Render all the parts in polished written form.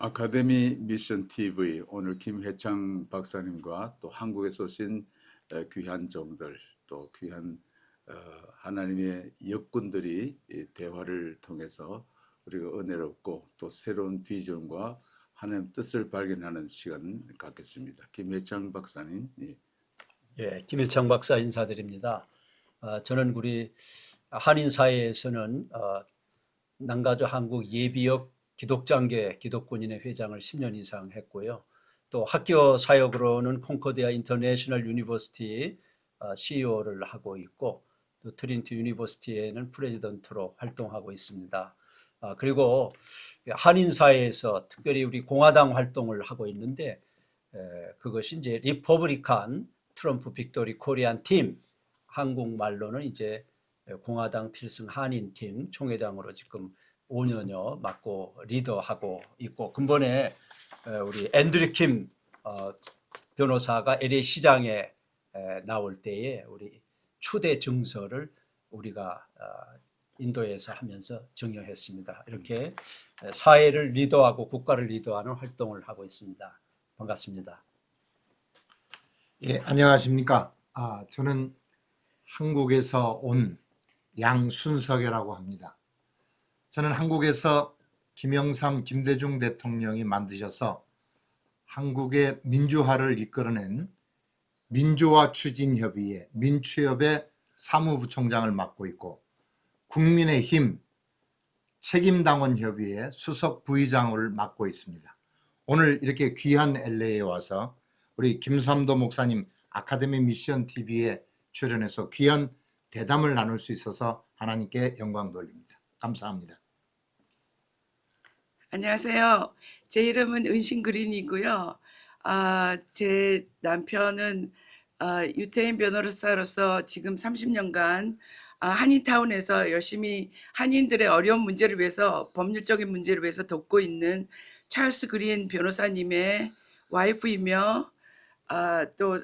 아카데미 미션 TV 오늘 김회창 박사님과 또 한국에서 오신 귀한 종들 또 귀한 하나님의 역군들이 이 대화를 통해서 우리가 은혜를 얻고 또 새로운 비전과 하나님 뜻을 발견하는 시간 갖겠습니다. 김회창 박사님. 예, 김일창 박사 인사드립니다. 저는 우리 한인 사회에서는 남가주 한국 예비역 기독장계 기독군인회 회장을 10년 이상 했고요. 또 학교 사역으로는 콩코디아 인터내셔널 유니버시티 CEO를 하고 있고 또 트린티 유니버시티에는 프레지던트로 활동하고 있습니다. 그리고 한인 사회에서 특별히 우리 공화당 활동을 하고 있는데 그것이 이제 리퍼블리칸 트럼프 빅토리 코리안 팀, 한국말로는 이제 공화당 필승 한인 팀 총회장으로 지금 5년여 맡고 리더하고 있고, 근본에 우리 앤드류 킴 변호사가 LA 시장에 나올 때에 우리 추대 증서를 우리가 인도에서 하면서 증여했습니다. 이렇게 사회를 리더하고 국가를 리더하는 활동을 하고 있습니다. 반갑습니다. 예, 안녕하십니까. 저는 한국에서 온 양순석이라고 합니다. 저는 한국에서 김영삼, 김대중 대통령이 만드셔서 한국의 민주화를 이끌어낸 민주화 추진협의회, 민추협의 사무부총장을 맡고 있고, 국민의힘 책임당원협의회 수석 부의장을 맡고 있습니다. 오늘 이렇게 귀한 LA에 와서 우리 김삼도 목사님 아카데미 미션 TV에 출연해서 귀한 대담을 나눌 수 있어서 하나님께 영광 돌립니다. 감사합니다. 안녕하세요. 제 이름은 은신 그린이고요. 제 남편은 유태인 변호사로서 지금 30년간 한인타운에서 열심히 한인들의 어려운 문제를 위해서, 법률적인 문제를 위해서 돕고 있는 찰스 그린 변호사님의 와이프이며 또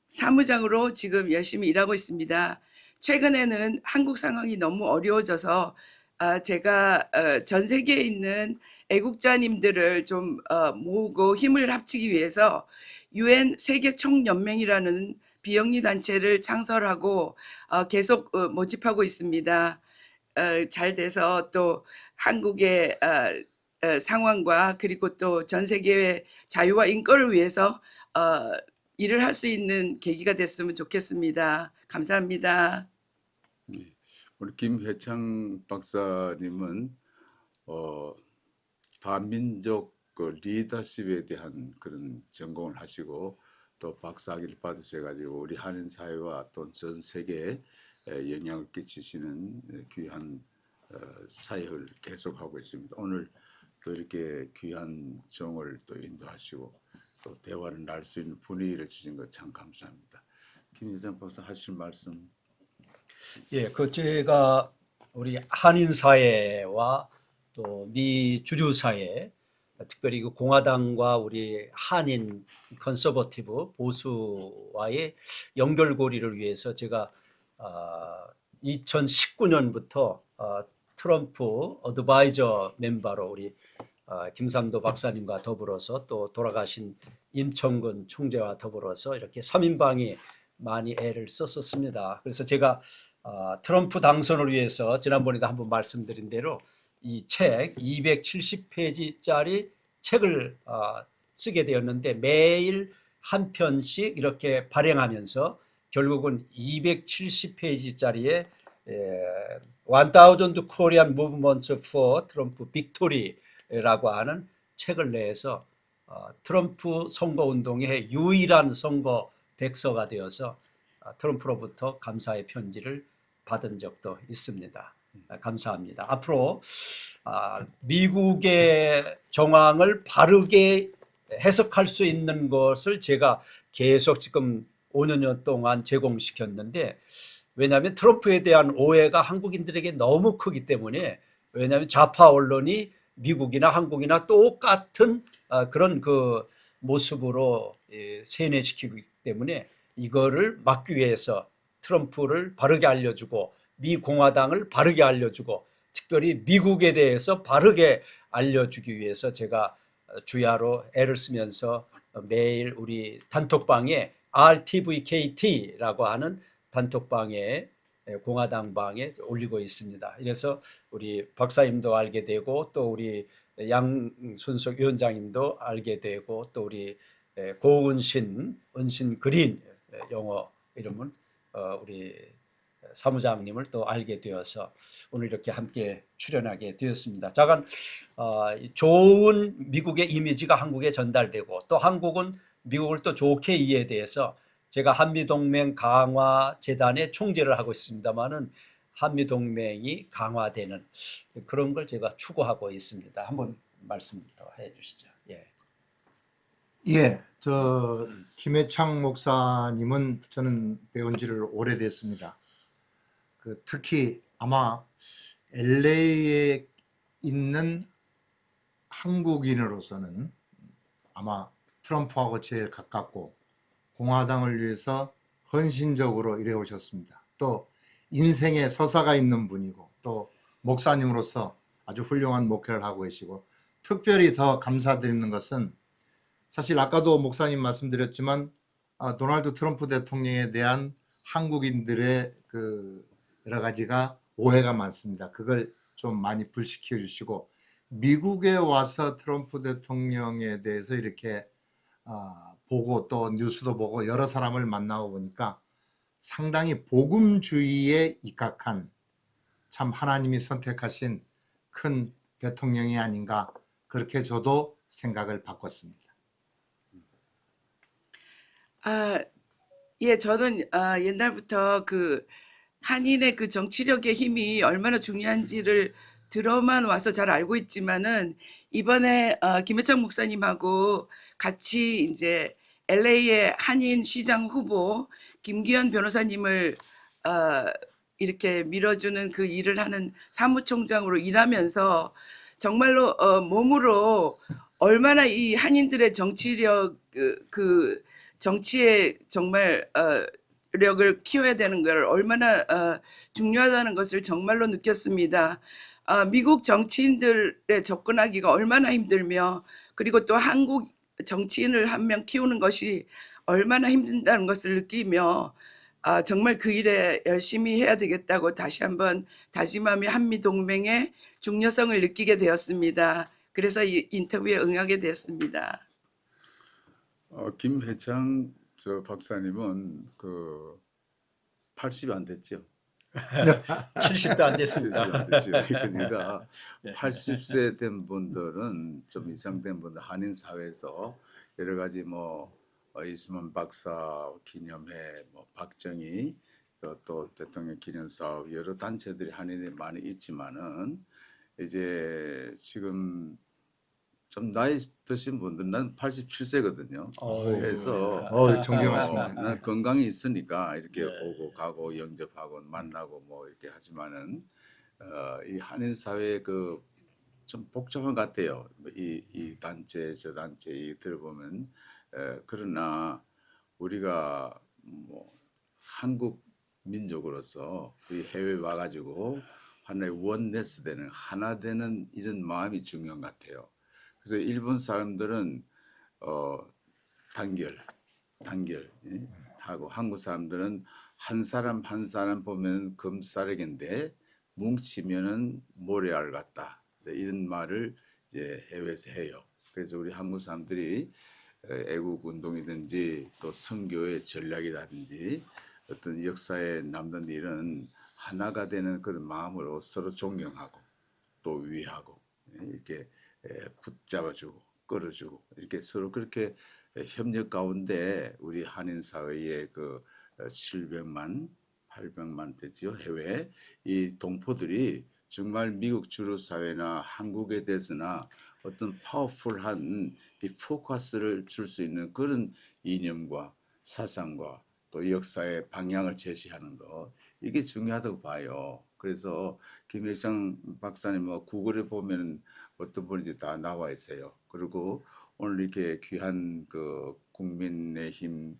사무장으로 지금 열심히 일하고 있습니다. 최근에는 한국 상황이 너무 어려워져서 제가 전 세계에 있는 애국자님들을 좀 모으고 힘을 합치기 위해서 UN 세계 총연맹이라는 비영리 단체를 창설하고 계속 모집하고 있습니다. 잘 돼서 또 한국의 상황과 그리고 또 전 세계의 자유와 인권을 위해서 일을 할 수 있는 계기가 됐으면 좋겠습니다. 감사합니다. 우리 김회창 박사님은 다민족 리더십에 대한 그런 전공을 하시고 또 박사학위를 받으셔가지고 우리 한인 사회와 또 전 세계에 영향을 끼치시는 귀한 사역을 계속하고 있습니다. 오늘 또 이렇게 귀한 종을 또 인도하시고 또 대화를 날 수 있는 분위기를 주신 것 참 감사합니다. 김회창 박사 하실 말씀. 예, 제가 우리 한인 사회와 또 미 주류 사회, 특별히 그 공화당과 우리 한인 컨서버티브 보수와의 연결고리를 위해서 제가 2019년부터 트럼프 어드바이저 멤버로 우리 김삼도 박사님과 더불어서 또 돌아가신 임청근 총재와 더불어서 이렇게 3인방이 많이 애를 썼었습니다. 그래서 제가 트럼프 당선을 위해서 지난번에도 한번 말씀드린 대로 이 책 270페이지짜리 책을 쓰게 되었는데 매일 한 편씩 이렇게 발행하면서 결국은 270페이지짜리의 1000 Korean Movements for Trump Victory라고 하는 책을 내서 트럼프 선거운동의 유일한 선거 백서가 되어서 트럼프로부터 감사의 편지를 받은 적도 있습니다. 감사합니다. 앞으로 미국의 정황을 바르게 해석할 수 있는 것을 제가 계속 지금 5년 동안 제공시켰는데, 왜냐하면 트럼프에 대한 오해가 한국인들에게 너무 크기 때문에, 왜냐하면 좌파 언론이 미국이나 한국이나 똑같은 그런 그 모습으로 세뇌시키기 때문에 이거를 막기 위해서 트럼프를 바르게 알려주고 미 공화당을 바르게 알려주고 특별히 미국에 대해서 바르게 알려주기 위해서 제가 주야로 애를 쓰면서 매일 우리 단톡방에 RTVKT라고 하는 단톡방에 공화당방에 올리고 있습니다. 그래서 우리 박사님도 알게 되고 또 우리 양순석 위원장님도 알게 되고 또 우리 고은신 은신 그린 영어 이름은 우리 사무장님을 또 알게 되어서 오늘 이렇게 함께 출연하게 되었습니다. 잠깐 좋은 미국의 이미지가 한국에 전달되고 또 한국은 미국을 또 좋게 이해에 대해서 제가 한미동맹 강화 재단의 총재를 하고 있습니다만은 한미동맹이 강화되는 그런 걸 제가 추구하고 있습니다. 한번 말씀 더 해주시죠. 예. 예, 저 김해창 목사님은 저는 배운 지를 오래됐습니다. 특히 아마 LA에 있는 한국인으로서는 아마 트럼프하고 제일 가깝고 공화당을 위해서 헌신적으로 일해 오셨습니다. 또 인생의 서사가 있는 분이고 또 목사님으로서 아주 훌륭한 목회를 하고 계시고 특별히 더 감사드리는 것은 사실 아까도 목사님 말씀드렸지만 도널드 트럼프 대통령에 대한 한국인들의 여러 가지가 오해가 많습니다. 그걸 좀 많이 불식해 주시고 미국에 와서 트럼프 대통령에 대해서 이렇게 보고 또 뉴스도 보고 여러 사람을 만나고 보니까 상당히 복음주의에 입각한 참 하나님이 선택하신 큰 대통령이 아닌가 그렇게 저도 생각을 바꿨습니다. 예, 저는 옛날부터 한인의 정치력의 힘이 얼마나 중요한지를 들어만 와서 잘 알고 있지만은 이번에 김해창 목사님하고 같이 이제 LA의 한인 시장 후보 김기현 변호사님을 이렇게 밀어주는 그 일을 하는 사무총장으로 일하면서 정말로 몸으로 얼마나 이 한인들의 정치력 정치에 정말 력을 키워야 되는 걸 얼마나 중요하다는 것을 정말로 느꼈습니다. 미국 정치인들에 접근하기가 얼마나 힘들며 그리고 또 한국 정치인을 한 명 키우는 것이 얼마나 힘든다는 것을 느끼며 정말 그 일에 열심히 해야 되겠다고 다시 한번 다짐하며 한미동맹의 중요성을 느끼게 되었습니다. 그래서 이 인터뷰에 응하게 됐습니다. 김회창 저 박사님은 80이 안 됐죠. 70도 안 됐습니다. 70안 됐죠. 그러니까 80세 된 분들은 좀 이상된 분들 한인 사회에서 여러 가지 이스만 박사 기념회, 박정희 또 대통령 기념 사업 여러 단체들이 한인에 많이 있지만은 이제 지금 좀 나이 드신 분들 난 87세거든요. 그래서 존경하십니다. 난 건강이 있으니까 이렇게 오고 가고 영접하고 만나고 이렇게 하지만은 이 한인 사회 좀 복잡한 것 같아요. 이 단체 저 단체 이 들어보면 그러나 우리가 한국 민족으로서 이 해외 와가지고 하나의 원네스 되는 하나 되는 이런 마음이 중요한 것 같아요. 그래서 일본 사람들은 단결 예? 하고 한국 사람들은 한 사람 한 사람 보면 금싸레기인데 뭉치면은 모래알 같다 이런 말을 이제 해외에서 해요. 그래서 우리 한국 사람들이 애국 운동이든지 또 선교의 전략이라든지 어떤 역사에 남는 일은 하나가 되는 그런 마음으로 서로 존경하고 또 위하고 이렇게 붙잡아주고 끌어주고 이렇게 서로 그렇게 협력 가운데 우리 한인 사회의 700만 800만 되지요 해외 이 동포들이 정말 미국 주류 사회나 한국에 대해서나 어떤 파워풀한 이 포커스를 줄 수 있는 그런 이념과 사상과 또 역사의 방향을 제시하는 것 이게 중요하다고 봐요. 그래서 김혜창 박사님 구글에 보면 어떤 분인지 다 나와 있어요. 그리고 오늘 이렇게 귀한 국민의힘을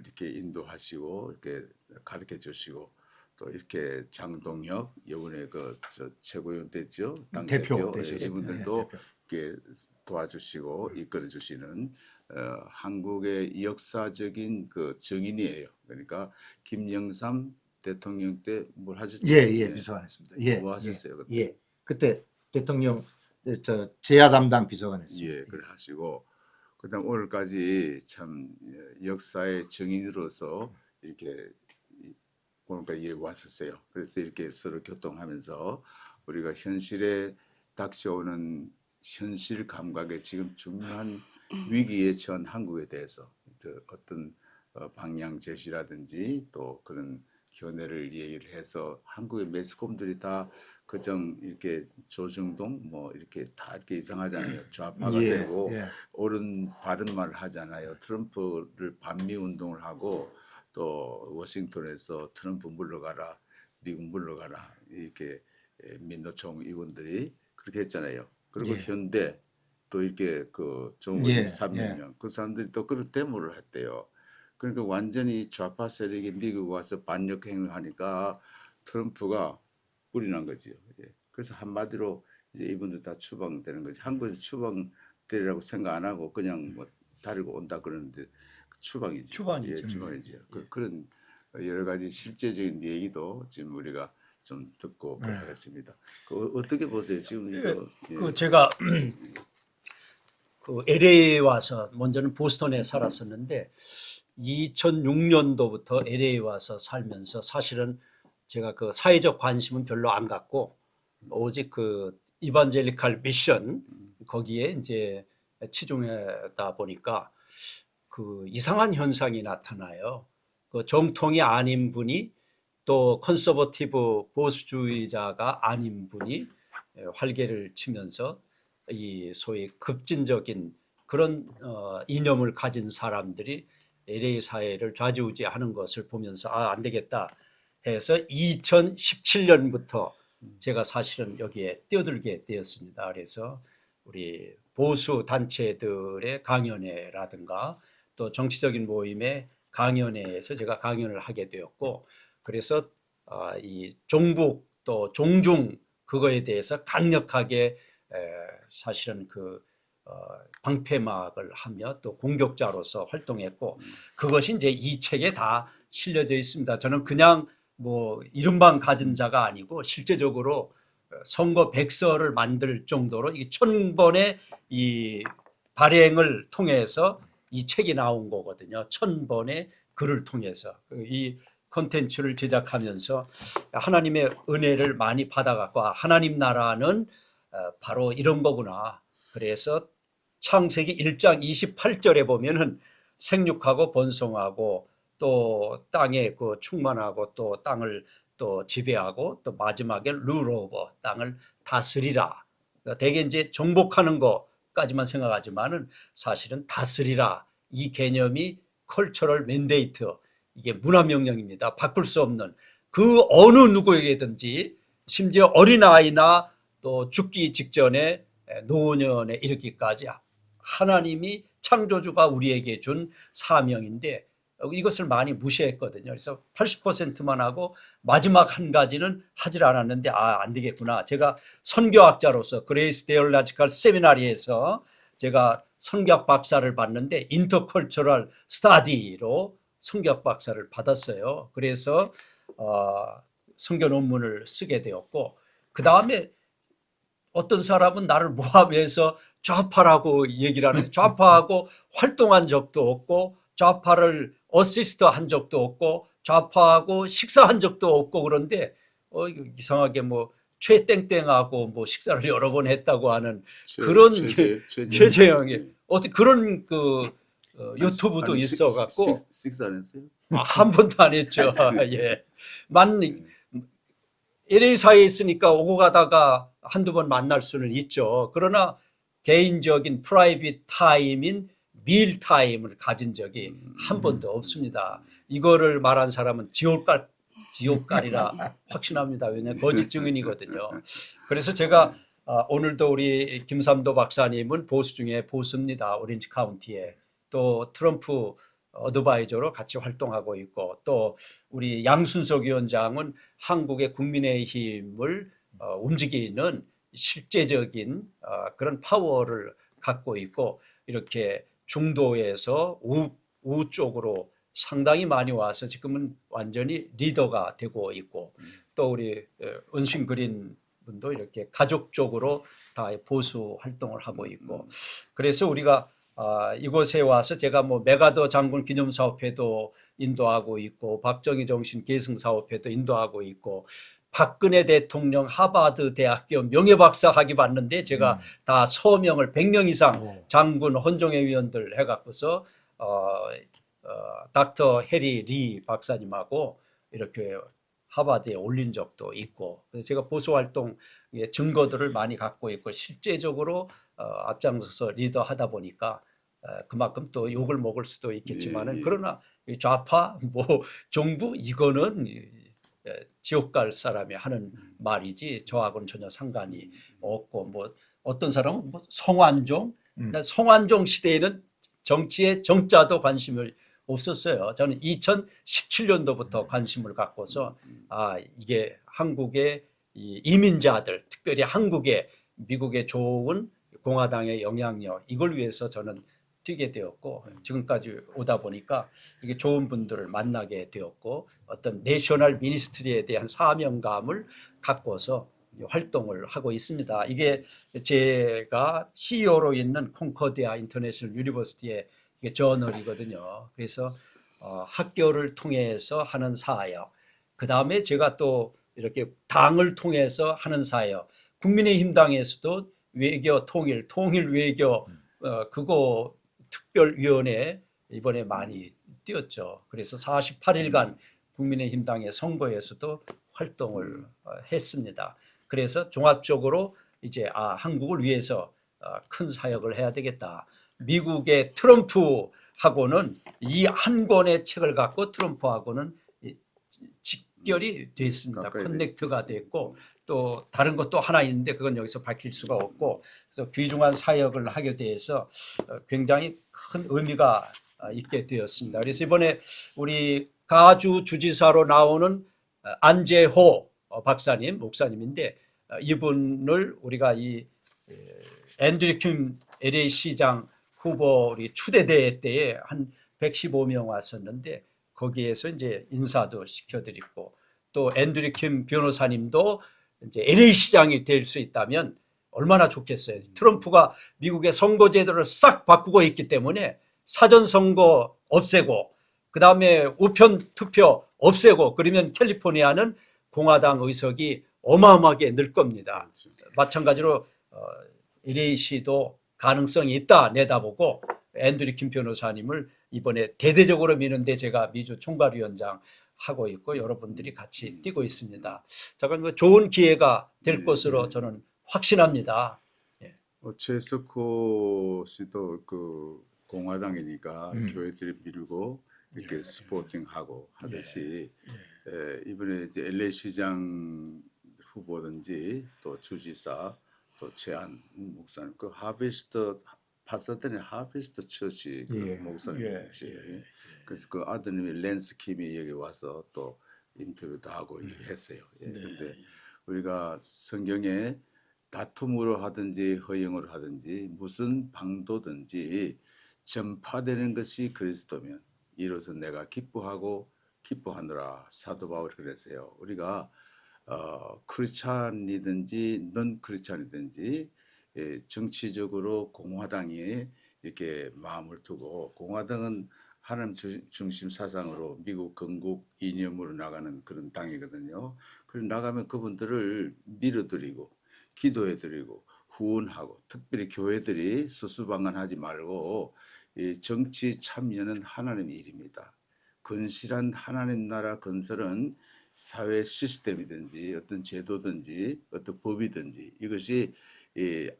이렇게 인도하시고 이렇게 가르쳐 주시고 또 이렇게 장동혁 이번에 저 최고위원 됐죠. 대표 당대표 되셨습니다. 이분들도 대표. 이렇게 도와주시고 이끌어 주시는 한국의 역사적인 그 정인이에요. 그러니까 김영삼 대통령 때 뭘 하셨죠? 예, 비서관 했습니다. 뭐 하셨어요? 그때? 예. 그때 대통령 저 제야 담당 비서관 했습니다. 예, 그래 하시고 그다음 오늘까지 참 역사의 정인으로서 이렇게 오늘까지 왔었어요. 그래서 이렇게 서로 교통하면서 우리가 현실에 닥쳐오는 현실 감각에 지금 중요한 위기에 처한 한국에 대해서 어떤 방향 제시라든지 또 그런 견해를 얘기를 해서 한국의 매스컴들이 다 그정 이렇게 조중동 뭐 이렇게 다 이렇게 이상하잖아요. 좌파가 예, 되고 예. 옳은 바른 말을 하잖아요. 트럼프를 반미 운동을 하고 또 워싱턴에서 트럼프 물러가라, 미국 물러가라 이렇게 민노총 의원들이 그렇게 했잖아요. 그리고 예. 현대 또 이렇게 그 종업원 예, 300명 그 사람들이 또 그런 데모를 했대요. 그러니까 완전히 좌파 세력이 미국 와서 반역 행위를 하니까 트럼프가 뿔이 난 거지요. 예. 그래서 한마디로 이제 이분들 다 추방되는 거지. 한국에서 추방되리라고 생각 안 하고 그냥 뭐 다리고 온다 그러는데 추방이죠. 추방이죠. 예, 추방이죠. 그런 여러 가지 실제적인 얘기도 지금 우리가 좀 듣고 하겠습니다. 어떻게 보세요? 지금 이거 그 제가 그 LA 와서 먼저는 보스턴에 살았었는데 2006년도부터 LA 와서 살면서 사실은 제가 그 사회적 관심은 별로 안 갖고 오직 그 이반젤리칼 미션 거기에 이제 치중하다 보니까 그 이상한 현상이 나타나요. 그 정통이 아닌 분이 또 컨서버티브 보수주의자가 아닌 분이 활개를 치면서 이 소위 급진적인 그런 이념을 가진 사람들이 LA 사회를 좌지우지하는 것을 보면서 안 되겠다 해서 2017년부터 제가 사실은 여기에 뛰어들게 되었습니다. 그래서 우리 보수 단체들의 강연회라든가 또 정치적인 모임의 강연회에서 제가 강연을 하게 되었고 그래서 이 종북 또 종중 그거에 대해서 강력하게 사실은 그 방패막을 하며 또 공격자로서 활동했고 그것이 이제 이 책에 다 실려져 있습니다. 저는 그냥 뭐 이름만 가진 자가 아니고 실제적으로 선거 백서를 만들 정도로 이 1000번의 이 발행을 통해서 이 책이 나온 거거든요. 1000번의 글을 통해서 이 콘텐츠를 제작하면서 하나님의 은혜를 많이 받아갖고 하나님 나라는 바로 이런 거구나. 그래서 창세기 1장 28절에 보면은 생육하고 번성하고 또 땅에 그 충만하고 또 땅을 또 지배하고 또 마지막에 룰오버 땅을 다스리라. 그러니까 대개 이제 정복하는 것까지만 생각하지만은 사실은 다스리라 이 개념이 컬처럴 맨데이트 이게 문화 명령입니다. 바꿀 수 없는 그 어느 누구에게든지 심지어 어린아이나 또 죽기 직전에 노년에 이르기까지 하나님이 창조주가 우리에게 준 사명인데 이것을 많이 무시했거든요. 그래서 80%만 하고 마지막 한 가지는 하질 않았는데 안 되겠구나. 제가 선교학자로서 그레이스 데올라지컬 세미나리에서 제가 선교학 박사를 받는데 인터컬처럴 스타디로 선교학 박사를 받았어요. 그래서 선교 논문을 쓰게 되었고 그 다음에 어떤 사람은 나를 모함해서 좌파라고 얘기를 하는데 좌파하고 활동한 적도 없고 좌파를 어시스트 한 적도 없고 좌파하고 식사한 적도 없고 그런데 이상하게 뭐 최땡땡하고 뭐 식사를 여러 번 했다고 하는 그런 최재형이 어떻게 그런 그 유튜브도 있어갖고 식사 안 했어요? 한 번도 안 했죠. 예, LA 사회에 있으니까 오고 가다가 한두 번 만날 수는 있죠. 그러나 개인적인 프라이빗 타임인 밀 타임을 가진 적이 한 번도 없습니다. 이거를 말한 사람은 지옥갈이라 확신합니다. 왜냐하면 거짓 증인이거든요. 그래서 제가 오늘도 우리 김삼도 박사님은 보수 중에 보수입니다. 오렌지 카운티에 또 트럼프 어드바이저로 같이 활동하고 있고 또 우리 양순석 위원장은 한국의 국민의힘을 움직이는 실제적인 그런 파워를 갖고 있고 이렇게 중도에서 우 쪽으로 상당히 많이 와서 지금은 완전히 리더가 되고 있고 또 우리 은신 그린 분도 이렇게 가족 쪽으로 다 보수 활동을 하고 있고 그래서 우리가 이곳에 와서 제가 뭐 메가더 장군 기념사업회도 인도하고 있고 박정희 정신 계승사업회도 인도하고 있고 박근혜 대통령 하버드 대학교 명예박사 학위 받는데 제가 다 서명을 100명 이상 장군 헌정회 위원들 해갖고서 닥터 해리 리 박사님하고 이렇게 하버드에 올린 적도 있고 그래서 제가 보수 활동의 증거들을 많이 갖고 있고 실제적으로 앞장서서 리더하다 보니까 그만큼 또 욕을 먹을 수도 있겠지만은 그러나 좌파 뭐 정부 이거는 지옥 갈 사람이 하는 말이지 저하고는 전혀 상관이 없고 뭐 어떤 사람은 뭐 성완종 성완종 시대에는 정치에 정자도 관심을 없었어요. 저는 2017년도부터 관심을 갖고서 이게 한국의 이민자들 특별히 한국의 미국에 좋은 공화당의 영향력 이걸 위해서 저는 뛰게 되었고 지금까지 오다 보니까 이게 좋은 분들을 만나게 되었고 어떤 내셔널 미니스트리에 대한 사명감을 갖고서 활동을 하고 있습니다. 이게 제가 CEO로 있는 콩코디아 인터내셔널 유니버시티의 저널이거든요. 그래서 학교를 통해서 하는 사역, 그 다음에 제가 또 이렇게 당을 통해서 하는 사역, 국민의힘 당에서도 외교 통일 외교 그거 특별위원회 이번에 많이 뛰었죠. 그래서 48일간 국민의힘 당의 선거에서도 활동을 했습니다. 그래서 종합적으로 이제 한국을 위해서 큰 사역을 해야 되겠다. 미국의 트럼프하고는 이 한 권의 책을 갖고 트럼프하고는 직결이 됐습니다. 커넥트가 됐고 또 다른 것도 하나 있는데 그건 여기서 밝힐 수가 없고 그래서 귀중한 사역을 하게 돼서 굉장히 큰 의미가 있게 되었습니다. 그래서 이번에 우리 가주 주지사로 나오는 안재호 박사님, 목사님인데 이분을 우리가 이 앤드류 킴 LA 시장 후보 우리 추대대회 때에 한 115명 왔었는데 거기에서 이제 인사도 시켜드리고 또 앤드류 킴 변호사님도 이제 LA 시장이 될 수 있다면 얼마나 좋겠어요. 트럼프가 미국의 선거제도를 싹 바꾸고 있기 때문에 사전선거 없애고 그다음에 우편 투표 없애고 그러면 캘리포니아는 공화당 의석이 어마어마하게 늘 겁니다. 마찬가지로 LA시도 가능성이 있다 내다보고 앤드류 킴 변호사님을 이번에 대대적으로 미는데 제가 미주 총괄위원장 하고 있고 여러분들이 같이 뛰고 있습니다. 잠깐 좋은 기회가 될 것으로 저는 확신합니다. 최석호 씨도 그 공화당이니까 교회들이 밀고 이렇게 스포팅하고 하듯이 이번에 이제 LA 시장 후보든지 또 주지사 또 최한 목사님 그 하베스트 파사드네 하베스트 처치 그 목사님이시 그래서 그 아드님이 랜스 킴이 여기 와서 또 인터뷰도 하고 했어요. 그런데 우리가 성경에 다툼으로 하든지 허영으로 하든지 무슨 방도든지 전파되는 것이 그리스도면 이로써 내가 기뻐하노라 사도 바울이 그랬어요. 우리가 크리스찬이든지 넌 크리스찬이든지 정치적으로 공화당에 이렇게 마음을 두고 공화당은 하나님 중심 사상으로 미국 건국 이념으로 나가는 그런 당이거든요. 그래서 나가면 그분들을 밀어드리고 기도해드리고 후원하고 특별히 교회들이 수수방관하지 말고 이 정치 참여는 하나님의 일입니다. 건실한 하나님 나라 건설은 사회 시스템이든지 어떤 제도든지 어떤 법이든지 이것이 이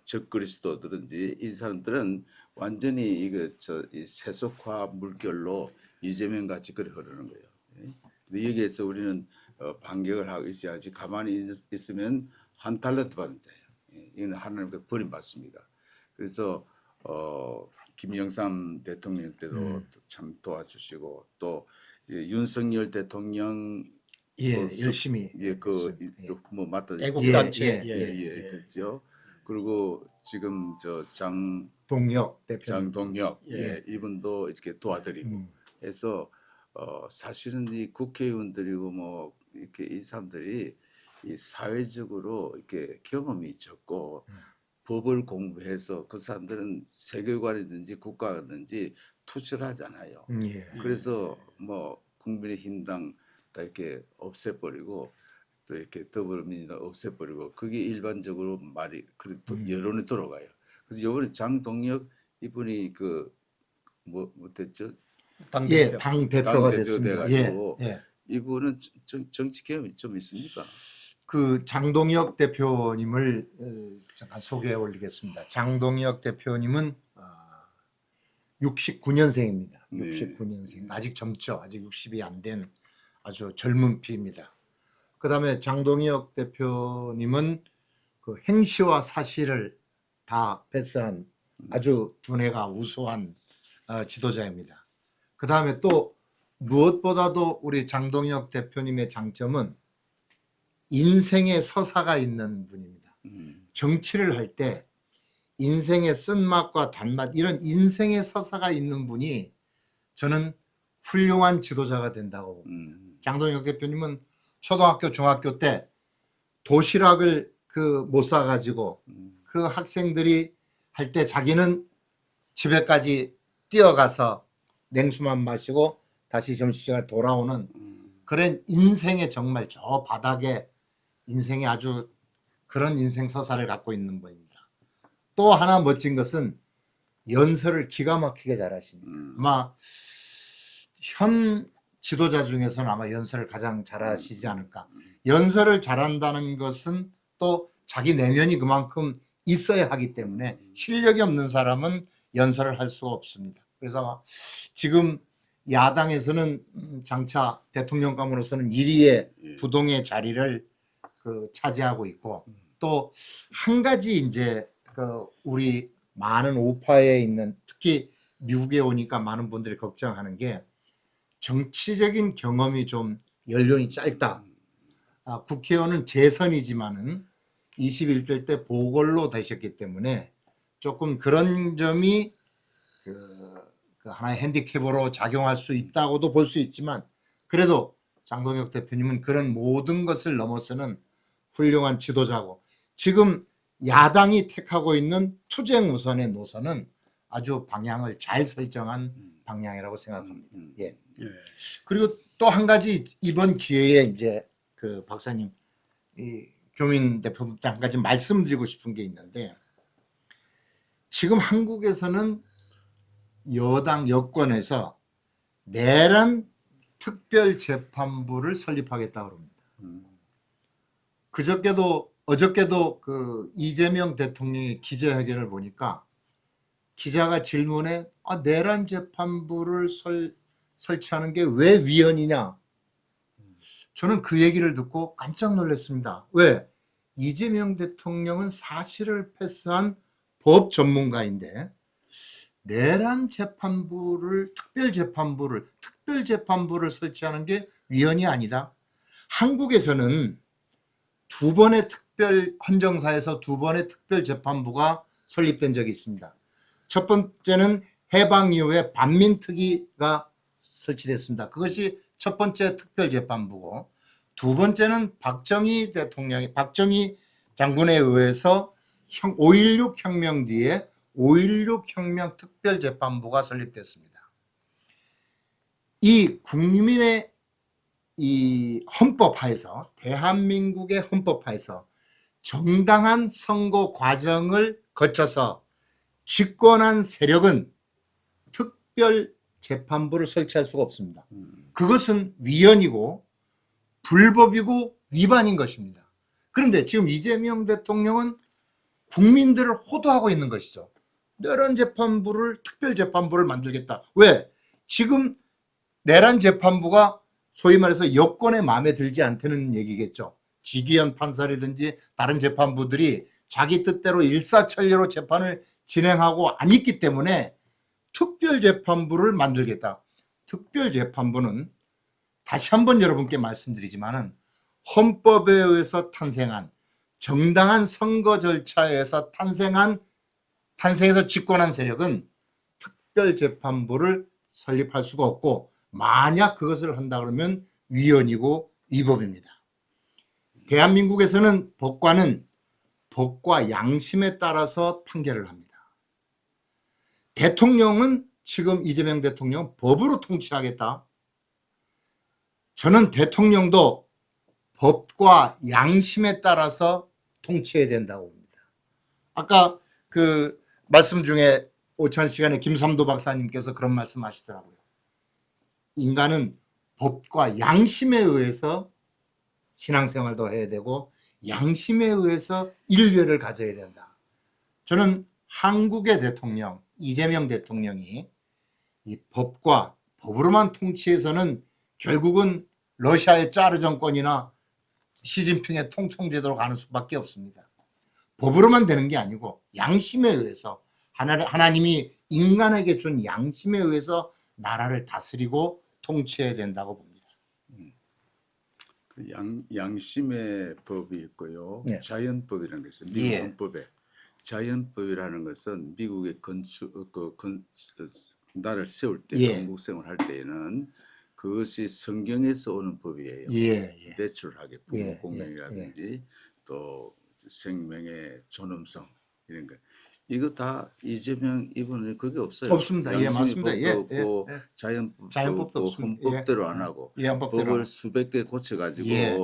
적그리스도들은지 이 사람들은 완전히 이 세속화 물결로 이재명 같이 그래 흐르는 거예요. 여기에서 우리는 반격을 하고 있어야지 가만히 있으면 한 달러도 받는 자예요. 이건 하나님께 버림받습니다. 그래서 김영삼 대통령 때도 음. 참 도와주시고 또 윤석열 대통령 예, 그 열심히 예그뭐 예. 맡아 애국단체 됐죠. 그리고 지금 동혁 대표님. 장동혁 예. 이분도 이렇게 도와드리고 음. 해서 사실은 이 국회의원들이고 뭐 이렇게 이 사람들이 이 사회적으로 이렇게 경험이 적고 법을 공부해서 그 사람들은 세계관이든지 국가든지 투철 하잖아요. 예. 그래서 뭐 국민의힘당 다 이렇게 없애버리고 또 이렇게 더불어민주당 없애버리고 그게 일반적으로 말이 그래도 여론이 돌아가요. 그래서 이번에 장동혁 이분이 그 뭐 됐죠? 예, 당대표. 당 대표가 당대표 됐습니다. 돼가지고 예. 이분은 정치 경험이 좀 있습니까? 그 장동혁 대표님을 잠깐 소개해 올리겠습니다. 장동혁 대표님은 69년생입니다. 네. 69년생. 아직 젊죠. 아직 60이 안 된 아주 젊은 피입니다. 그다음에 장동혁 대표님은 그 행시와 사실을 다 패스한 아주 두뇌가 우수한 지도자입니다. 그다음에 또 무엇보다도 우리 장동혁 대표님의 장점은 인생의 서사가 있는 분입니다. 정치를 할 때 인생의 쓴맛과 단맛 이런 인생의 서사가 있는 분이 저는 훌륭한 지도자가 된다고 봅니다. 장동혁 대표님은 초등학교 중학교 때 도시락을 못 싸가지고 그 학생들이 할 때 자기는 집에까지 뛰어가서 냉수만 마시고 다시 점심시간에 돌아오는 그런 인생의 정말 저 바닥에 인생의 아주 그런 인생 서사를 갖고 있는 분입니다. 또 하나 멋진 것은 연설을 기가 막히게 잘하십니다. 아마 현 지도자 중에서는 아마 연설을 가장 잘하시지 않을까. 연설을 잘한다는 것은 또 자기 내면이 그만큼 있어야 하기 때문에 실력이 없는 사람은 연설을 할 수가 없습니다. 그래서 지금 야당에서는 장차 대통령감으로서는 1위의 부동의 자리를 차지하고 있고 또 한 가지 이제 우리 많은 우파에 있는 특히 미국에 오니까 많은 분들이 걱정하는 게 정치적인 경험이 좀 연륜이 짧다. 국회의원은 재선이지만은 21대 때 보궐로 되셨기 때문에 조금 그런 점이 그 하나의 핸디캡으로 작용할 수 있다고도 볼 수 있지만 그래도 장동혁 대표님은 그런 모든 것을 넘어서는 훌륭한 지도자고 지금 야당이 택하고 있는 투쟁 우선의 노선은 아주 방향을 잘 설정한 방향이라고 생각합니다. 예. 그리고 또 한 가지 이번 기회에 이제 그 박사님 이 교민 대표부터 한 가지 말씀드리고 싶은 게 있는데 지금 한국에서는 여당 여권에서 내란 특별재판부를 설립하겠다고 합니다. 어저께도 그 이재명 대통령의 기자회견을 보니까 기자가 질문에 내란 재판부를 설치하는 게 왜 위헌이냐? 저는 그 얘기를 듣고 깜짝 놀랐습니다. 왜? 이재명 대통령은 사실을 패스한 법 전문가인데 내란 재판부를 특별재판부를 설치하는 게 위헌이 아니다. 한국에서는 헌정사에서 두 번의 특별재판부가 설립된 적이 있습니다. 첫 번째는 해방 이후에 반민특위가 설치됐습니다. 그것이 첫 번째 특별재판부고 두 번째는 박정희 장군에 의해서 5.16 혁명 뒤에 5.16 혁명 특별재판부가 설립됐습니다. 이 국민의 이 헌법하에서 대한민국의 헌법하에서 정당한 선거 과정을 거쳐서 집권한 세력은 특별재판부를 설치할 수가 없습니다. 그것은 위헌이고 불법이고 위반인 것입니다. 그런데 지금 이재명 대통령은 국민들을 호도하고 있는 것이죠. 내란 재판부를 특별재판부를 만들겠다. 왜? 지금 내란 재판부가 소위 말해서 여권의 마음에 들지 않다는 얘기겠죠. 지기현 판사라든지 다른 재판부들이 자기 뜻대로 일사천리로 재판을 진행하고 안 있기 때문에 특별재판부를 만들겠다. 특별재판부는 다시 한번 여러분께 말씀드리지만은 헌법에 의해서 탄생한 정당한 선거 절차에서 탄생해서 집권한 세력은 특별재판부를 설립할 수가 없고, 만약 그것을 한다 그러면 위헌이고 위법입니다. 대한민국에서는 법관은 법과 양심에 따라서 판결을 합니다. 대통령은 지금 이재명 대통령 법으로 통치하겠다. 저는 대통령도 법과 양심에 따라서 통치해야 된다고 봅니다. 아까 그 말씀 중에 오찬 시간에 김삼도 박사님께서 그런 말씀 하시더라고요. 인간은 법과 양심에 의해서 신앙생활도 해야 되고 양심에 의해서 인류애를 가져야 된다. 저는 한국의 대통령 이재명 대통령이 이 법과 법으로만 통치해서는 결국은 러시아의 짜르 정권이나 시진핑의 통통제도로 가는 수밖에 없습니다. 법으로만 되는 게 아니고 양심에 의해서 하나님이 인간에게 준 양심에 의해서 나라를 다스리고 통치해야 된다고 봅니다. 양심의 법이 있고요. 네. 자연법이라는 게 있어요. 미국 예. 헌법에. 자연법이라는 것은 미국의 나라를 세울 때, 예. 건국 생활할 때에는 그것이 성경에서 오는 법이에요. 예. 내추럴하게 예, 부모 공명이라든지 또 생명의 존엄성 이런 거. 이거 다 이재명 이분은 그게 없어요. 없습니다. 예, 양심의 맞습니다. 법도 예, 없고 예. 자연법도 자연법도 없고 없습니다. 헌법대로 안 하고 예, 헌법대로 법을 안 수백 개 고쳐가지고 예.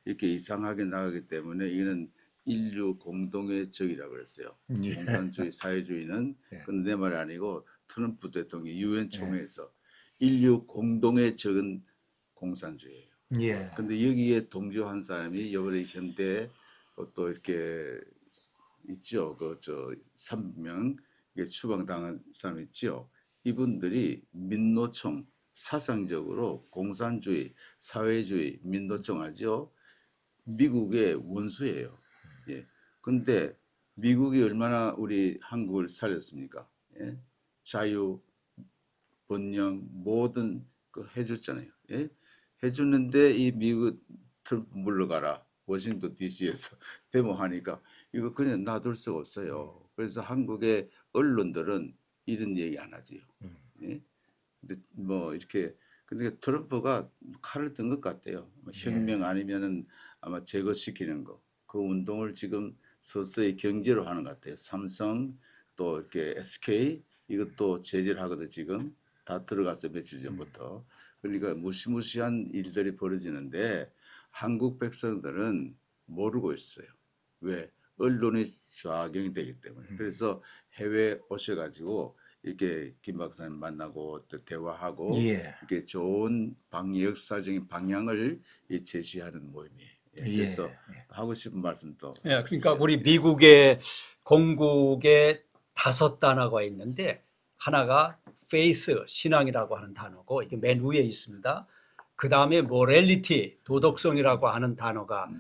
이렇게 이상하게 나가기 때문에 이거는 인류 공동의 적이라고 그랬어요. 예. 공산주의, 사회주의는 예. 근데 내 말이 아니고 트럼프 대통령이 유엔 총회에서 인류 공동의 적은 공산주의예요. 예. 근데 여기에 동조한 사람이 이번에 현대 또 이렇게 있죠. 그 3명 추방당한 사람 있죠. 이분들이 민노총 사상적으로 공산주의, 사회주의, 민노총 알죠? 미국의 원수예요. 예. 근데 미국이 얼마나 우리 한국을 살렸습니까? 예? 자유, 번영 모든 거 해줬잖아요. 예? 해주는데 이 미국 트럼프 물러가라 워싱턴 DC에서 데모하니까 이거 그냥 놔둘 수가 없어요. 그래서 한국의 언론들은 이런 얘기 안 하지요. 예? 근데 뭐 이렇게 근데 트럼프가 칼을 든 것 같아요. 혁명 아니면은 아마 제거시키는 거. 그 운동을 지금 서서히 경제로 하는 것 같아요. 삼성 또 이렇게 SK 이것도 제재를 하거든 지금 다 들어갔어요 며칠 전부터. 그러니까 무시무시한 일들이 벌어지는데 한국 백성들은 모르고 있어요. 왜? 언론이 좌경이 되기 때문에. 그래서 해외 오셔가지고 이렇게 김 박사님 만나고 또 대화하고 예. 이렇게 좋은 역사적인 방향을 제시하는 모임이에요. 예, 그래서 하고 싶은 말씀도. 예, 그러니까 우리 미국의 건국에 5단어가 있는데 하나가 faith, 신앙이라고 하는 단어고 이게 맨 위에 있습니다. 그 다음에 morality, 도덕성이라고 하는 단어가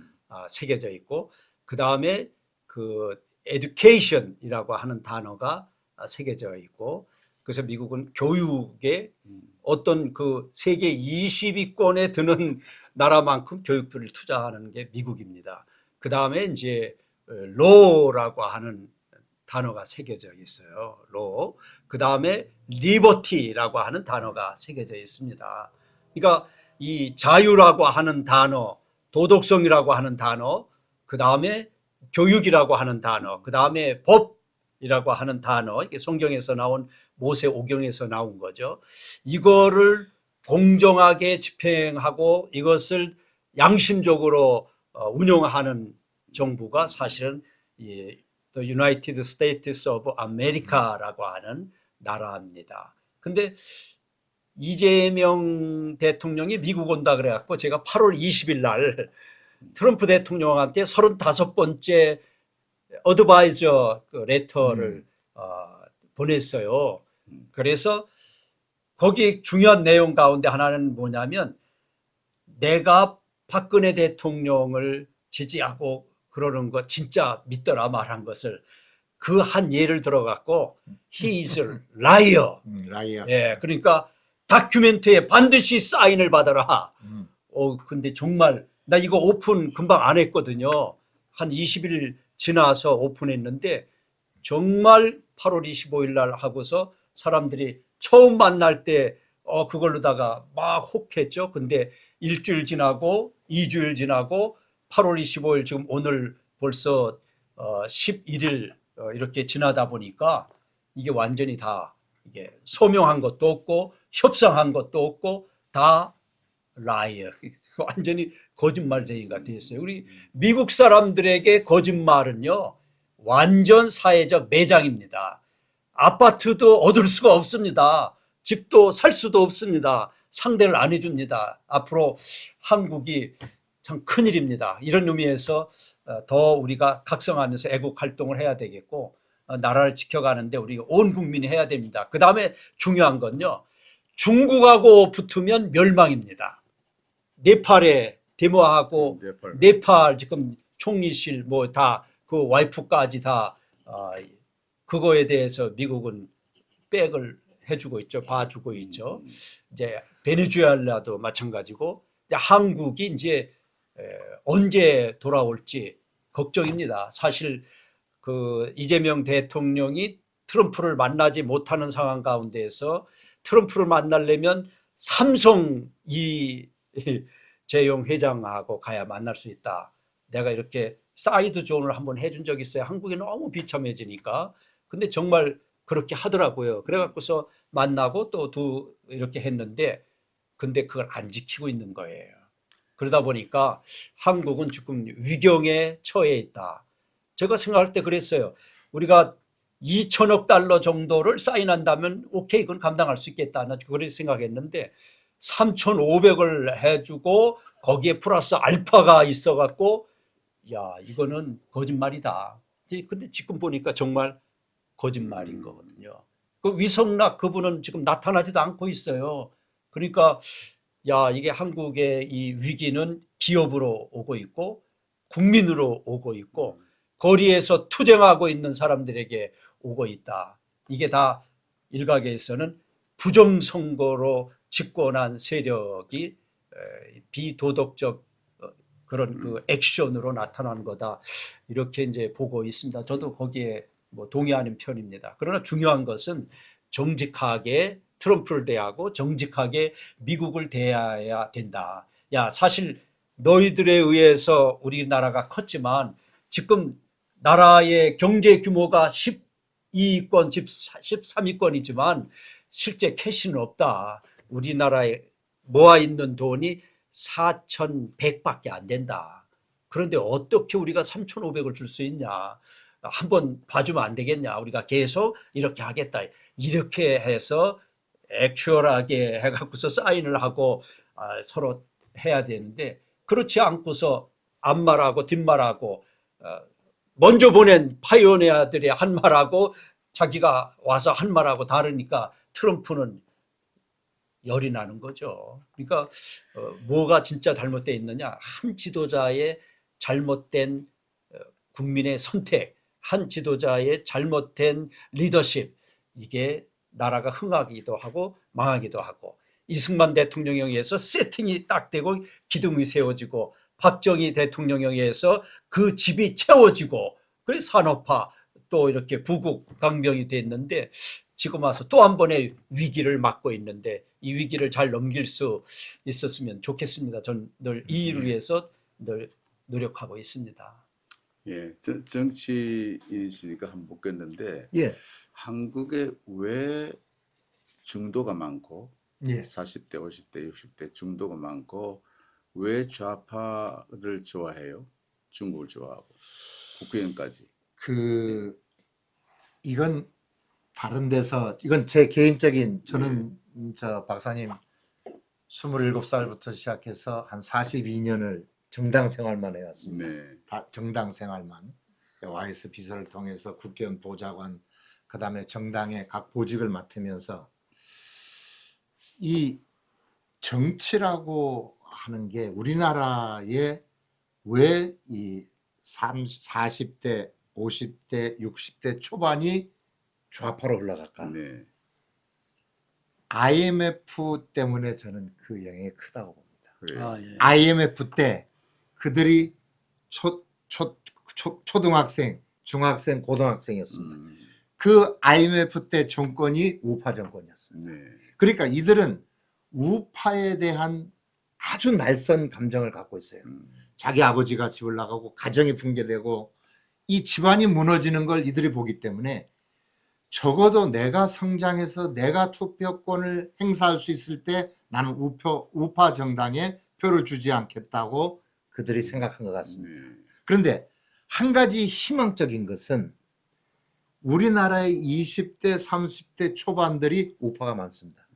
새겨져 있고 그 다음에 그 education이라고 하는 단어가 새겨져 있고 그래서 미국은 교육에 어떤 그 세계 20위권에 드는 나라만큼 교육비를 투자하는 게 미국입니다. 그 다음에 이제 law라고 하는 단어가 새겨져 있어요. law. 그 다음에 liberty라고 하는 단어가 새겨져 있습니다. 그러니까 이 자유라고 하는 단어, 도덕성이라고 하는 단어, 그 다음에 교육이라고 하는 단어, 그 다음에 법이라고 하는 단어, 이게 성경에서 나온 모세오경에서 나온 거죠. 이거를 공정하게 집행하고 이것을 양심적으로 운영하는 정부가 사실은 The United States of America라고 하는 나라입니다. 근데 이재명 대통령이 미국 온다 그래갖고 제가 8월 20일 날 트럼프 대통령한테 35번째 어드바이저 레터를 보냈어요. 그래서 거기 중요한 내용 가운데 하나는 뭐냐면 내가 박근혜 대통령을 지지하고 그러는 거 진짜 믿더라 말한 것을 그 한 예를 들어갖고 he is a liar. 라이어. 예, 그러니까 다큐멘터리에 반드시 사인을 받아라. 근데 정말 나 이거 오픈 금방 안 했거든요. 한 20일 지나서 오픈했는데 정말 8월 25일 날 하고서 사람들이 처음 만날 때 그걸로다가 막 혹했죠. 근데 일주일 지나고 2주일 지나고 8월 25일 지금 오늘 벌써 11일 이렇게 지나다 보니까 이게 완전히 다 이게 소명한 것도 없고 협상한 것도 없고 다 라이어. 완전히 거짓말쟁이가 됐어요. 우리 미국 사람들에게 거짓말은요 완전 사회적 매장입니다. 아파트도 얻을 수가 없습니다. 집도 살 수도 없습니다. 상대를 안 해줍니다. 앞으로 한국이 참 큰일입니다. 이런 의미에서 더 우리가 각성하면서 애국 활동을 해야 되겠고 나라를 지켜가는데 우리 온 국민이 해야 됩니다. 그 다음에 중요한 건요. 중국하고 붙으면 멸망입니다. 네팔에 데모하고 네팔 지금 총리실 뭐 다 그 와이프까지 다 그거에 대해서 미국은 백을 해주고 있죠. 봐주고 있죠. 이제 베네수엘라도 마찬가지고 한국이 이제 언제 돌아올지 걱정입니다. 사실 그 이재명 대통령이 트럼프를 만나지 못하는 상황 가운데에서 트럼프를 만나려면 삼성 이재용 회장하고 가야 만날 수 있다. 내가 이렇게 사이드 존을 한번 해준 적이 있어요. 한국이 너무 비참해지니까. 근데 정말 그렇게 하더라고요. 그래갖고서 만나고 또 이렇게 했는데 근데 그걸 안 지키고 있는 거예요. 그러다 보니까 한국은 지금 위경에 처해 있다. 제가 생각할 때 그랬어요. 우리가 2천억 달러 정도를 사인한다면 오케이 그건 감당할 수 있겠다. 그렇게 생각했는데 3,500을 해주고 거기에 플러스 알파가 있어갖고 야 이거는 거짓말이다. 근데 지금 보니까 정말 거짓말인 거거든요. 그 위성락 그분은 지금 나타나지도 않고 있어요. 그러니까 야 이게 한국의 이 위기는 기업으로 오고 있고 국민으로 오고 있고 거리에서 투쟁하고 있는 사람들에게 오고 있다. 이게 다 일각에서는 부정선거로 집권한 세력이 비도덕적 그런 그 액션으로 나타난 거다. 이렇게 이제 보고 있습니다. 저도 거기에 뭐 동의하는 편입니다. 그러나 중요한 것은 정직하게 트럼프를 대하고 정직하게 미국을 대해야 된다. 야 사실 너희들에 의해서 우리나라가 컸지만 지금 나라의 경제 규모가 12위권, 13위권이지만 실제 캐시는 없다. 우리나라에 모아 있는 돈이 4,100밖에 안 된다. 그런데 어떻게 우리가 3,500을 줄 수 있냐. 한번 봐주면 안 되겠냐. 우리가 계속 이렇게 하겠다. 이렇게 해서 액츄얼하게 해갖고서 사인을 하고 서로 해야 되는데 그렇지 않고서 앞말하고 뒷말하고 먼저 보낸 파이오니아들이 한 말하고 자기가 와서 한 말하고 다르니까 트럼프는 열이 나는 거죠. 그러니까 뭐가 진짜 잘못되어 있느냐. 한 지도자의 잘못된 국민의 선택, 한 지도자의 잘못된 리더십 이게 나라가 흥하기도 하고 망하기도 하고 이승만 대통령에 의해서 세팅이 딱 되고 기둥이 세워지고 박정희 대통령에 의해서 그 집이 채워지고 그 산업화 또 이렇게 부국 강병이 됐는데 지금 와서 또 한 번의 위기를 맞고 있는데 이 위기를 잘 넘길 수 있었으면 좋겠습니다. 전 늘 이 일을 위해서 늘 노력하고 있습니다. 예, 정치인이시니까 한번 묻겠는데 예. 한국에 왜 중도가 많고 예. 40대, 50대, 60대 중도가 많고 왜 좌파를 좋아해요? 중국을 좋아하고 국회의원까지. 이건 다른 데서 이건 제 개인적인 저는 저 박사님 27살부터 시작해서 한 42년을 정당 생활만 해왔습니다. 네. 다 정당 생활만 YS 비서를 통해서 국회의원 보좌관 그다음에 정당의 각 보직을 맡으면서 이 정치라고 하는 게 우리나라에 왜 이 40대 50대, 60대 초반이 좌파로 흘러갈까? 네. IMF 때문에 저는 그 영향이 크다고 봅니다. 그래요. 예. IMF 때 그들이 초등학생, 중학생, 고등학생이었습니다. 그 IMF 때 정권이 우파 정권이었습니다. 네. 그러니까 이들은 우파에 대한 아주 날선 감정을 갖고 있어요. 자기 아버지가 집을 나가고 가정이 붕괴되고 이 집안이 무너지는 걸 이들이 보기 때문에 적어도 내가 성장해서 내가 투표권을 행사할 수 있을 때 나는 우파 정당에 표를 주지 않겠다고 그들이 생각한 것 같습니다. 네. 그런데 한 가지 희망적인 것은 우리나라의 20대, 30대 초반들이 우파가 많습니다.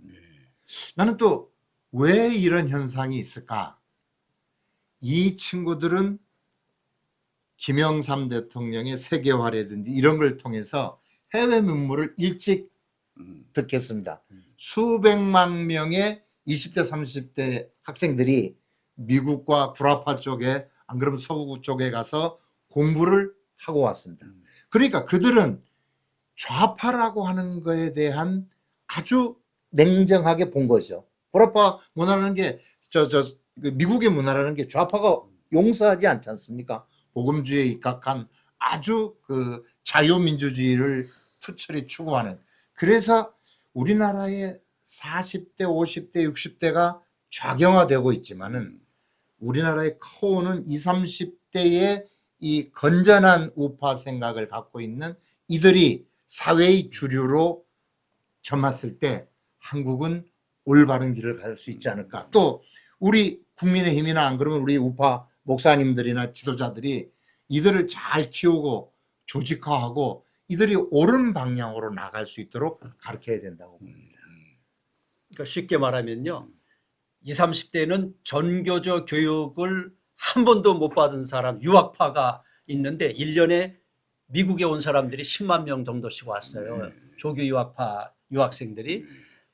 나는 또 왜 이런 현상이 있을까? 이 친구들은 김영삼 대통령의 세계화라든지 이런 걸 통해서 해외 문물을 일찍 듣겠습니다. 수백만 명의 20대, 30대 학생들이 미국과 구라파 쪽에 안 그러면 서구 쪽에 가서 공부를 하고 왔습니다. 그러니까 그들은 좌파라고 하는 거에 대한 아주 냉정하게 본 거죠. 구라파 문화라는 게 그 미국의 문화라는 게 좌파가 용서하지 않지 않습니까? 복음주의에 입각한 아주 그 자유민주주의를 투철히 추구하는. 그래서 우리나라의 40대, 50대, 60대가 좌경화되고 있지만은 우리나라의 코어는 20, 30대의 이 건전한 우파 생각을 갖고 있는 이들이 사회의 주류로 점았을 때 한국은 올바른 길을 갈 수 있지 않을까. 또 우리 국민의힘이나 안 그러면 우리 우파 목사님들이나 지도자들이 이들을 잘 키우고 조직화하고 이들이 옳은 방향으로 나갈 수 있도록 가르쳐야 된다고 봅니다. 그러니까 쉽게 말하면요. 20, 30대는 전교조 교육을 한 번도 못 받은 사람, 유학파가 있는데 1년에 미국에 온 사람들이 10만 명 정도씩 왔어요. 조교 유학파 유학생들이.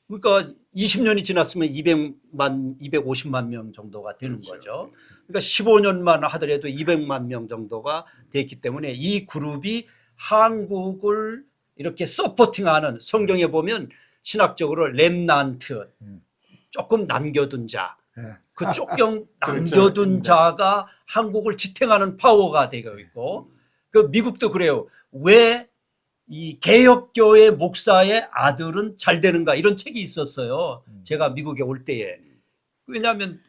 그러니까 20년이 지났으면 250만 명 정도가 되는 거죠. 그러니까 15년만 하더라도 200만 명 정도가 됐기 때문에 이 그룹이 한국을 이렇게 서포팅하는, 성경에 보면 신학적으로 렘난트, 조금 남겨둔 자, 그 조금 남겨둔 자가 한국을 지탱하는 파워가 되고 있고, 그 미국도 그래요. 왜 이 개혁교회 목사의 아들은 잘 되는가, 이런 책이 있었어요. 제가 미국에 올 때에. 왜냐하면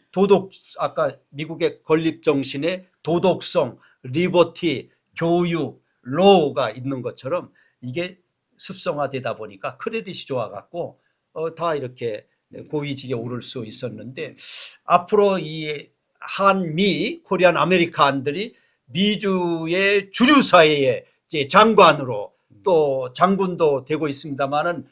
아까 미국의 건립 정신에 도덕성, 리버티, 교육, 로우가 있는 것처럼 이게 습성화되다 보니까 크레딧이 좋아갖고 다 이렇게 고위직에 오를 수 있었는데, 앞으로 이 한미 코리안 아메리칸들이 미주의 주류 사회의 이제 장관으로, 또 장군도 되고 있습니다만은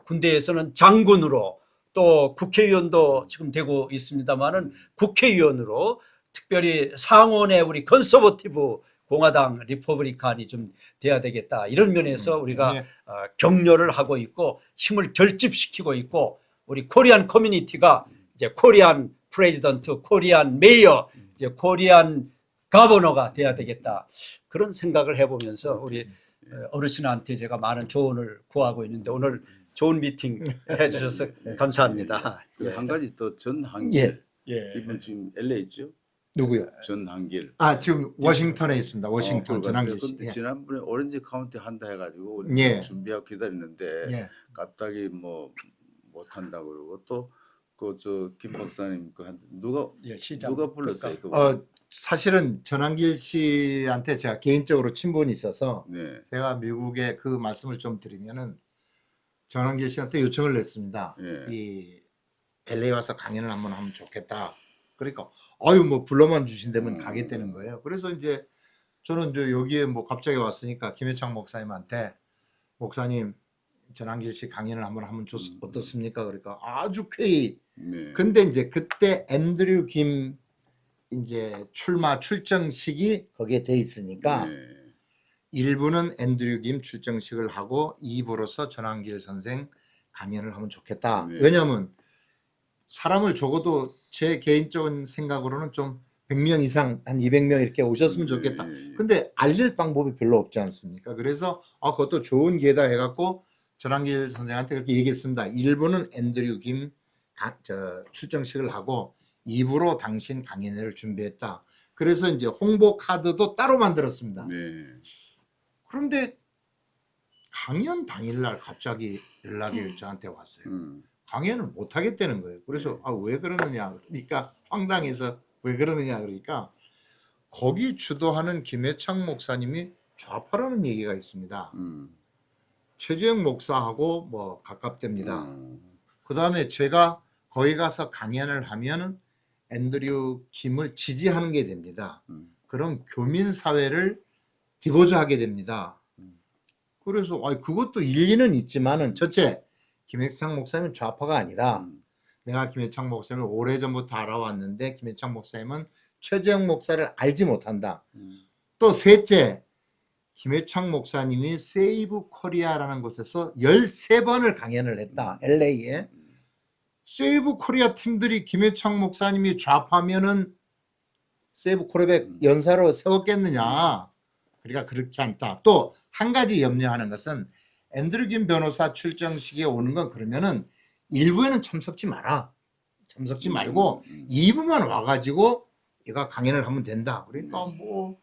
군대에서는 장군으로, 또 국회의원도 지금 되고 있습니다만은 국회의원으로, 특별히 상원의 우리 컨서버티브 공화당 리퍼블리칸이 좀 돼야 되겠다, 이런 면에서 우리가 격려를 하고 있고 힘을 결집시키고 있고, 우리 코리안 커뮤니티가 이제 코리안 프레지던트, 코리안 메이어, 이제 코리안 가버너가 돼야 되겠다, 그런 생각을 해보면서 우리 어르신한테 제가 많은 조언을 구하고 있는데 오늘 좋은 미팅 해주셔서 감사합니다. 그리고 한 가지 또 전한길, 예. 이분 지금 LA 있죠? 누구요? 전한길. 지금 워싱턴에 있습니다. 워싱턴 전한길 씨. 근데 지난번에 오렌지 카운티 한다 해가지고 예. 준비하고 기다렸는데 예. 갑자기 뭐 못한다고 그러고, 또 그 김 박사님 누가 불렀어요? 사실은 전한길 씨한테 제가 개인적으로 친분이 있어서 네. 제가 미국에 그 말씀을 좀 드리면은 전한길 씨한테 요청을 냈습니다. 예. 이 LA 와서 강연을 한번 하면 좋겠다. 그러니까 뭐 불러만 주신다면 가겠다는 거예요. 그래서 이제 저는 이제 여기에 뭐 갑자기 왔으니까 김해창 목사님한테, 목사님 전한길 씨 강연을 한번 하면 어떻습니까? 그러니까 아주 쾌히. 네. 근데 이제 그때 앤드류 김 이제 출정식이 거기에 돼 있으니까 네. 1부는 앤드류 김 출정식을 하고 2부로서 전한길 선생 강연을 하면 좋겠다. 네. 왜냐하면 사람을 적어도 제 개인적인 생각으로는 좀 100명 이상 한 200명 이렇게 오셨으면 좋겠다. 근데 알릴 방법이 별로 없지 않습니까? 그래서 그것도 좋은 기회다 해갖고 전한길 선생한테 그렇게 얘기했습니다. 1부는 앤드류 김 출정식을 하고 2부로 당신 강연회를 준비했다. 그래서 이제 홍보 카드도 따로 만들었습니다. 네. 그런데 강연 당일날 갑자기 연락이 저한테 왔어요. 강연을 못 하겠다는 거예요. 그래서 왜 그러느냐 그러니까 황당해서 왜 그러느냐 그러니까 거기 주도하는 김해창 목사님이 좌파라는 얘기가 있습니다. 최재형 목사하고 뭐 가깝답니다. 그 다음에 제가 거기 가서 강연을 하면 앤드류 김을 지지하는 게 됩니다. 그럼 교민 사회를 디보즈하게 됩니다. 그래서 그것도 일리는 있지만은 첫째 김해창 목사님은 좌파가 아니라 내가 김해창 목사님을 오래전부터 알아왔는데 김해창 목사님은 최재형 목사를 알지 못한다. 또 셋째 김해창 목사님이 세이브 코리아라는 곳에서 13번을 강연을 했다. LA에. 세이브 코리아 팀들이 김해창 목사님이 좌파면은 세이브 코리아 연사로 세웠겠느냐. 그러니까 그렇지 않다. 또 한 가지 염려하는 것은 앤드류 김 변호사 출정식에 오는 건 그러면은 1부에는 참석지 마라. 참석지 말고 2부만 와가지고 얘가 강연을 하면 된다. 그러니까 뭐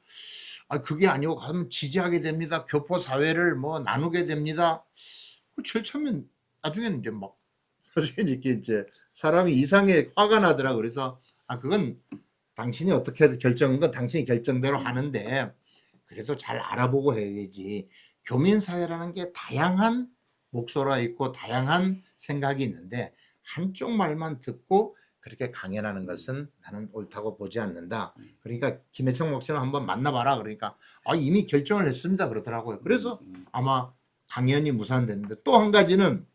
그게 아니고 가면 지지하게 됩니다. 교포 사회를 뭐 나누게 됩니다. 제일 처음엔 나중에는 이제 막 나중에 이렇게 이제 사람이 이상하게 화가 나더라. 그래서 그건 당신이 어떻게 결정한 건 당신이 결정대로 하는데 그래도 잘 알아보고 해야 되지. 교민 사회라는 게 다양한 목소리가 있고 다양한 생각이 있는데 한쪽 말만 듣고 그렇게 강연하는 것은 나는 옳다고 보지 않는다. 그러니까 김해창 목사님 한번 만나봐라. 그러니까 이미 결정을 했습니다. 그러더라고요. 그래서 아마 강연이 무산됐는데 또 한 가지는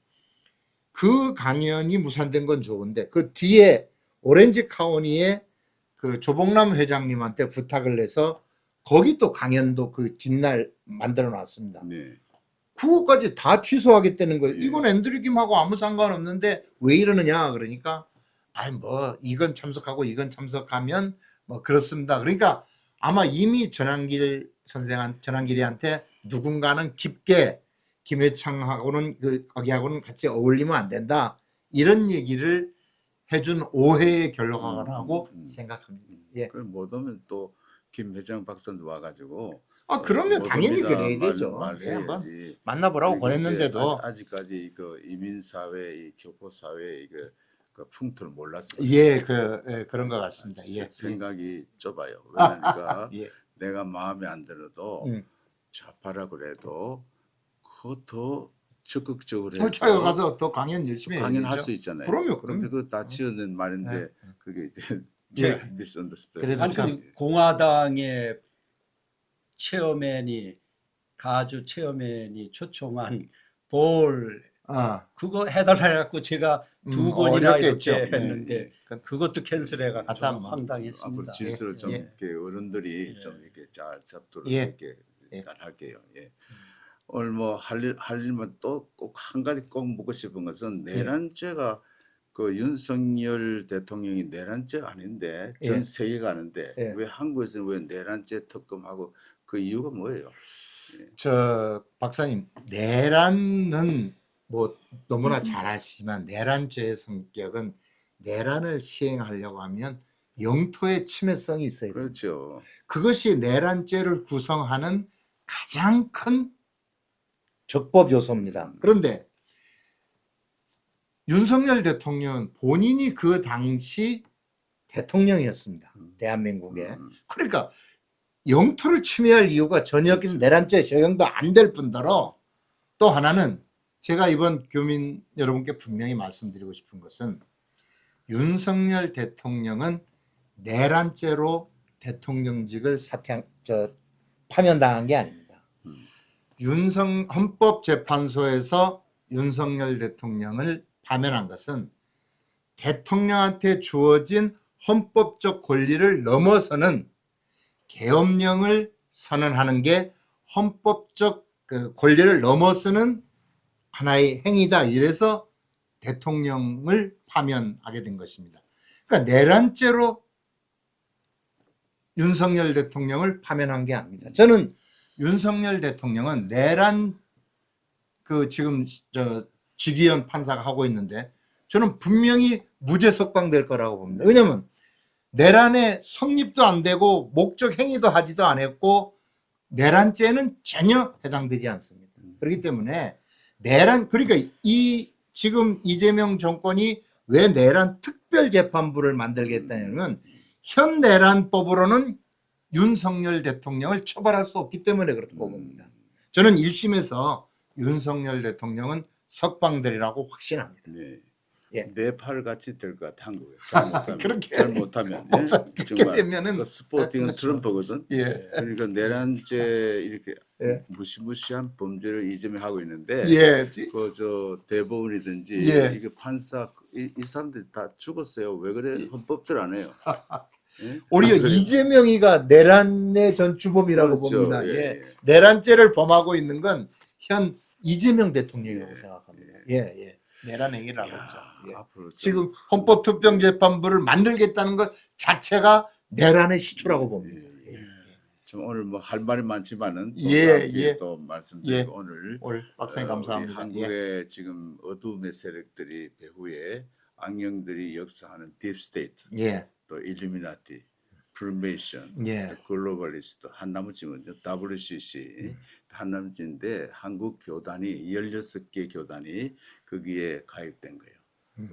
그 강연이 무산된 건 좋은데 그 뒤에 오렌지 카운티의 그 조봉남 회장님한테 부탁을 해서 거기 또 강연도 그 뒷날 만들어 놨습니다. 네. 그거까지 다 취소하겠다는 거예요. 이건 앤드류 김하고 아무 상관없는데 왜 이러느냐 그러니까 뭐 이건 참석하고 이건 참석하면 뭐 그렇습니다. 그러니까 아마 이미 전한길이한테 누군가는 깊게 김해창하고는 거기하고는 같이 어울리면 안 된다 이런 얘기를 해준 오해의 결과라고 생각합니다. 예. 그럼 못 오면 또 김 회장 박사도 와가지고 그러면 당연히 옵니다. 그래야 되죠. 말해야지. 만나보라고 이게 보냈는데도 아직까지 그 이민 사회, 이 교포 사회 그 풍토를 몰랐어요. 그런 것 같습니다. 예. 생각이 좁아요. 그러니까 예. 내가 마음에 안 들어도 좌파라 그래도 그더 적극적으로 해서 저희가 가서 더 강연 열심히 강연할 해야죠. 수 있잖아요. 그럼요. 그런데 그거 다 지어낸 말인데 네. 그게 이제 예. 미스언더스탠딩. 그래서 참 공화당의 체어맨이 가주 체어맨이 초청한 볼 그거 해달라고 제가 2번이나 어렵겠죠. 이렇게 했는데 네. 그것도 캔슬해가지고 아따, 좀 황당했습니다. 앞으로 질서를 좀 예. 이렇게 어른들이 예. 좀 이렇게 잘 잡도록 예. 이렇게 잘 할게요. 예. 오늘 뭐 할 일만 또 꼭 한 가지 꼭 묻고 싶은 것은 내란죄가 그 윤석열 대통령이 내란죄 아닌데 전 예. 세계가 아는데 예. 왜 한국에서는 왜 내란죄 특검하고 그 이유가 뭐예요? 저 박사님 내란은 뭐 너무나 잘 아시지만 내란죄의 성격은 내란을 시행하려고 하면 영토의 침해성이 있어요. 그렇죠. 그것이 내란죄를 구성하는 가장 큰 적법 요소입니다. 그런데 윤석열 대통령은 본인이 그 당시 대통령이었습니다. 대한민국에. 그러니까 영토를 침해할 이유가 전혀 없는 내란죄 적용도 안 될 뿐더러 또 하나는 제가 이번 교민 여러분께 분명히 말씀드리고 싶은 것은 윤석열 대통령은 내란죄로 대통령직을 파면당한 게 아닙니다. 헌법재판소에서 윤석열 대통령을 파면한 것은 대통령한테 주어진 헌법적 권리를 넘어서는 계엄령을 선언하는 게 헌법적 그 권리를 넘어서는 하나의 행위다. 이래서 대통령을 파면하게 된 것입니다. 그러니까 내란죄로 윤석열 대통령을 파면한 게 아닙니다. 저는 윤석열 대통령은 내란 그 지금 저 지기현 판사가 하고 있는데 저는 분명히 무죄 석방될 거라고 봅니다. 왜냐하면 내란의 성립도 안 되고 목적 행위도 하지도 않았고 내란죄는 전혀 해당되지 않습니다. 그렇기 때문에 내란 그러니까 이 지금 이재명 정권이 왜 내란 특별재판부를 만들겠다냐면 현 내란법으로는 윤석열 대통령을 처벌할 수 없기 때문에 그렇다고 봅니다. 저는 1심에서 윤석열 대통령은 석방되리라고 확신합니다. 네. 예. 네팔 같이 될 것 같아 한국에 그렇게 잘못하면 그렇게 되면은 그 스포팅은 트럼프거든. 예. 그러니까 내란죄 이렇게 예. 무시무시한 범죄를 이재명 하고 있는데 예. 그 저 대법원이든지 예. 이게 판사 이 사람들이 다 죽었어요. 왜 그래? 헌법들 안 해요. 예? 오히려 그래요. 이재명이가 내란의 전 주범이라고 그렇죠. 봅니다. 예, 예. 예. 내란죄를 범하고 있는 건 현 이재명 대통령이라고 예. 생각합니다. 예, 예. 내란 행위라고 야, 했죠. 예. 앞으로 좀 지금 헌법특별재판부를 만들겠다는 것 자체가 내란의 시초라고 봅니다. 예, 예. 참 오늘 뭐 할 말이 많지만은 또 예, 다음 기회에 예. 또 말씀드리고 예. 오늘 오늘 박사님 우리 감사합니다. 예. 한국의 지금 어두움의 세력들이 배후에 악령들이 역사하는 딥스테이트, 예. 또 일루미나티, 프리메이션, 예. 글로벌리스트, 한나무지문요, WCC, 한나무지인데 한국 교단이 16개 교단이 거기에 가입된 거예요.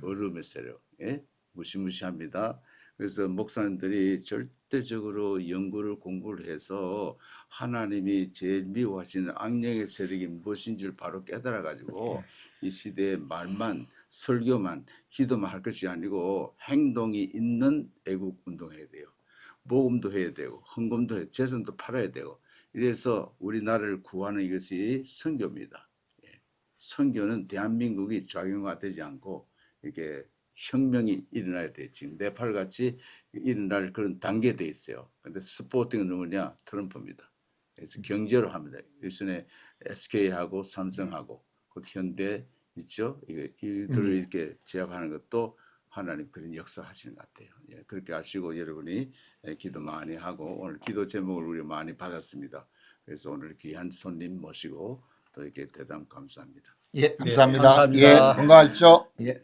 어둠의 세력, 예? 무시무시합니다. 그래서 목사님들이 절대적으로 연구를 공부를 해서 하나님이 제일 미워하시는 악령의 세력이 무엇인지를 바로 깨달아 가지고 이 시대에 말만 설교만 기도만 할 것이 아니고 행동이 있는 애국 운동해야 돼요. 모금도 해야 되고 헌금도 해야 재산도 팔아야 되고 이래서 우리나라를 구하는 이것이 선교입니다. 예. 선교는 대한민국이 좌경화되지 않고 이렇게 혁명이 일어나야 돼. 지금 네팔 같이 일어날 그런 단계돼 있어요. 근데 스포팅은 누구냐? 트럼프입니다. 그래서 경제로 합니다. 일선에 SK하고 삼성하고 그 현대 있죠. 이들을 이렇게 제압하는 것도 하나님 그런 역사 하시는 것 같아요. 예, 그렇게 하시고 여러분이 기도 많이 하고 오늘 기도 제목을 우리 많이 받았습니다. 그래서 오늘 귀한 손님 모시고 또 이렇게 대담 감사합니다. 예, 감사합니다. 감사합니다. 예, 건강하십시오. 예.